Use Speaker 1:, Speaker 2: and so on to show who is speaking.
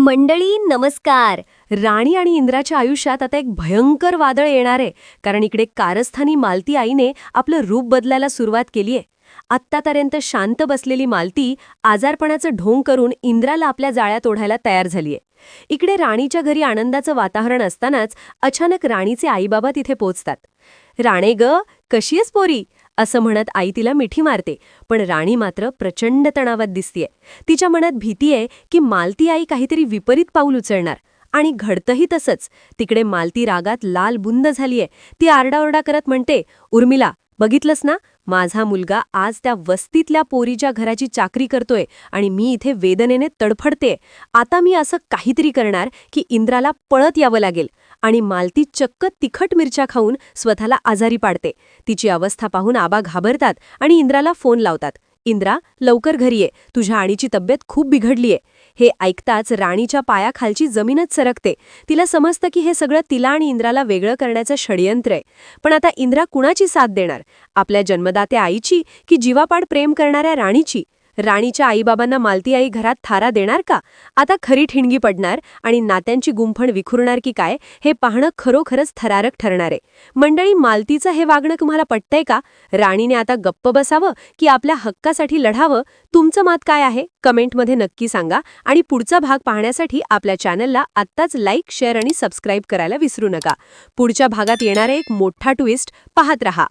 Speaker 1: मंडळी नमस्कार. राणी आणि इंद्राच्या आयुष्यात आता एक भयंकर वादळ येणार आहे, कारण इकडे कारस्थानी मालती आईने आपलं रूप बदलायला सुरुवात केलीये. आत्तापर्यंत शांत बसलेली मालती आजारपणाचं ढोंग करून इंद्राला आपल्या जाळ्यात ओढायला तयार झालीये. इकडे राणीच्या घरी आनंदाचं वातावरण असतानाच अचानक राणीचे आईबाबा तिथे पोचतात. "राणे ग, कशी आहेस पोरी?" असं म्हणत आई तिला मिठी मारते, पण राणी मात्र प्रचंड तणावात दिसतीये. तिच्या मनात भीती आहे की मालती आई काहीतरी विपरीत पाऊल उचलणार. आणि घडतंही तसंच. तिकडे मालती रागात लाल बुंद झालीये. ती आरडाओरडा करत म्हणते, "उर्मिला, बघितलंस ना, माझा मुलगा आज त्या वस्तीतल्या पोरीच्या घराची चाकरी करतोय आणि मी इथे वेदनेने तडफडते. आता मी असं काहीतरी करणार की इंद्राला पळत यावं लागेल." आणि मालती चक्क तिखट मिरच्या खाऊन स्वतःला आजारी पाडते. तिची अवस्था पाहून आबा घाबरतात आणि इंद्राला फोन लावतात. "इंद्रा, लवकर घरी ये, तुझ्या आईची तब्येत खूप बिघडलीये." हे ऐकताच राणीच्या पायाखालची जमीनच सरकते. तिला समजतं की हे सगळं तिला आणि इंद्राला वेगळं करण्याचं षडयंत्र आहे. पण आता इंद्रा कुणाची साथ देणार? आपल्या जन्मदात्या आईची की जीवापाड प्रेम करणाऱ्या राणीची? राणीच्या आईबाबांना मालती आई घरात थारा देणार का? आता खरी ठिणगी पडणार आणि नात्यांची गुंफण विखुरणार की काय, हे पाहणं खरोखरच थरारक ठरणार आहे. मंडळी, मालतीचं हे वागणं तुम्हाला पटतंय का? राणीने आता गप्प बसावं की आपल्या हक्कासाठी लढावं? तुमचं मत काय आहे कमेंटमध्ये नक्की सांगा. आणि पुढचा भाग पाहण्यासाठी आपल्या चॅनलला आत्ताच लाईक, शेअर आणि सबस्क्राईब करायला विसरू नका. पुढच्या भागात येणारा एक मोठा ट्विस्ट पाहत रहा.